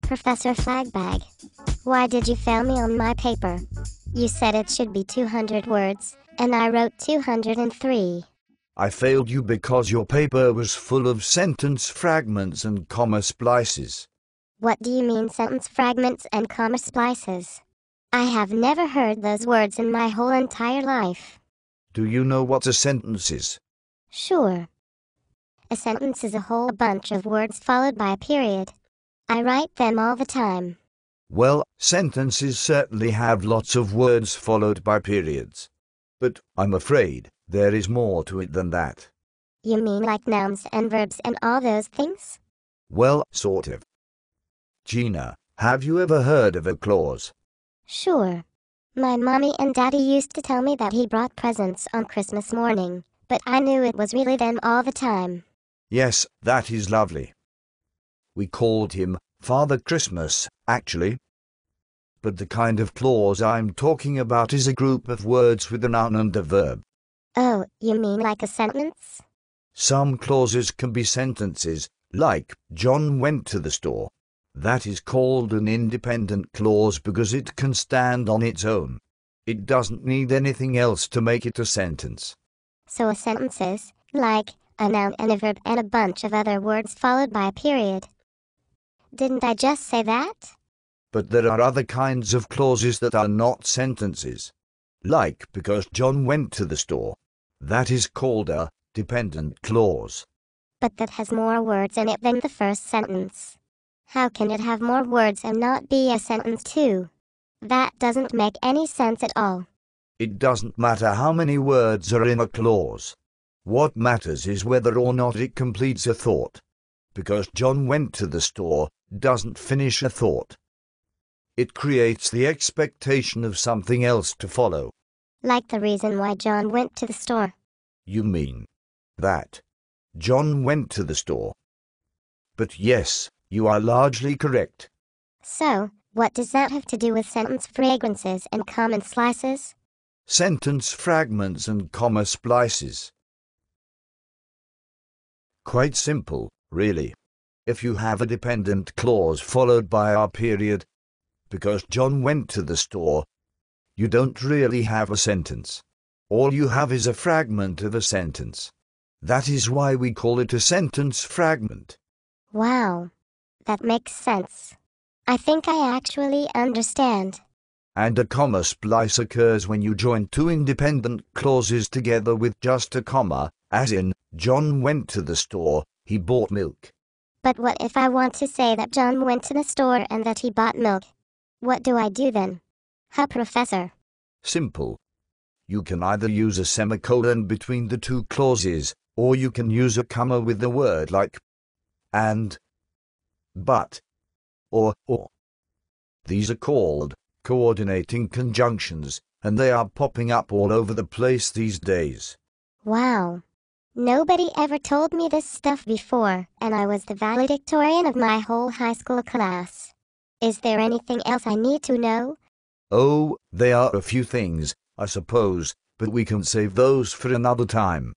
Professor Flagbag, why did you fail me on my paper? You said it should be 200 words, and I wrote 203. I failed you because your paper was full of sentence fragments and comma splices. What do you mean sentence fragments and comma splices? I have never heard those words in my whole entire life. Do you know what a sentence is? Sure. A sentence is a whole bunch of words followed by a period. I write them all the time. Well, sentences certainly have lots of words followed by periods. But I'm afraid there is more to it than that. You mean like nouns and verbs and all those things? Well, sort of. Gina, have you ever heard of a clause? Sure. My mommy and daddy used to tell me that he brought presents on Christmas morning, but I knew it was really them all the time. Yes, that is lovely. We called him Father Christmas, actually. But the kind of clause I'm talking about is a group of words with a noun and a verb. Oh, you mean like a sentence? Some clauses can be sentences, like, John went to the store. That is called an independent clause because it can stand on its own. It doesn't need anything else to make it a sentence. So a sentence is, like, a noun and a verb and a bunch of other words followed by a period. Didn't I just say that? But there are other kinds of clauses that are not sentences. Like, because John went to the store. That is called a dependent clause. But that has more words in it than the first sentence. How can it have more words and not be a sentence too? That doesn't make any sense at all. It doesn't matter how many words are in a clause. What matters is whether or not it completes a thought. Because John went to the store doesn't finish a thought. It creates the expectation of something else to follow. Like the reason why John went to the store. You mean that John went to the store. But yes, you are largely correct. So, what does that have to do with sentence fragrances and comma slices? Sentence fragments and comma splices. Quite simple, really. If you have a dependent clause followed by a period, because John went to the store, you don't really have a sentence. All you have is a fragment of a sentence. That is why we call it a sentence fragment. Wow. That makes sense. I think I actually understand. And a comma splice occurs when you join two independent clauses together with just a comma, as in, John went to the store, he bought milk. But what if I want to say that John went to the store and that he bought milk? What do I do then? How, Professor? Simple. You can either use a semicolon between the two clauses, or you can use a comma with a word like and, but, or. These are called coordinating conjunctions, and they are popping up all over the place these days. Wow. Nobody ever told me this stuff before, and I was the valedictorian of my whole high school class. Is there anything else I need to know? Oh, there are a few things, I suppose, but we can save those for another time.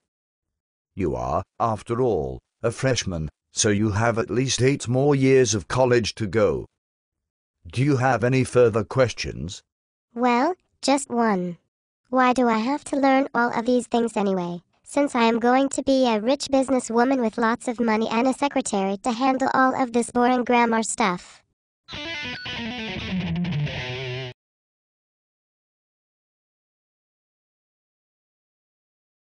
You are, after all, a freshman, so you have at least 8 more years of college to go. Do you have any further questions? Well, just one. Why do I have to learn all of these things anyway, since I am going to be a rich businesswoman with lots of money and a secretary to handle all of this boring grammar stuff?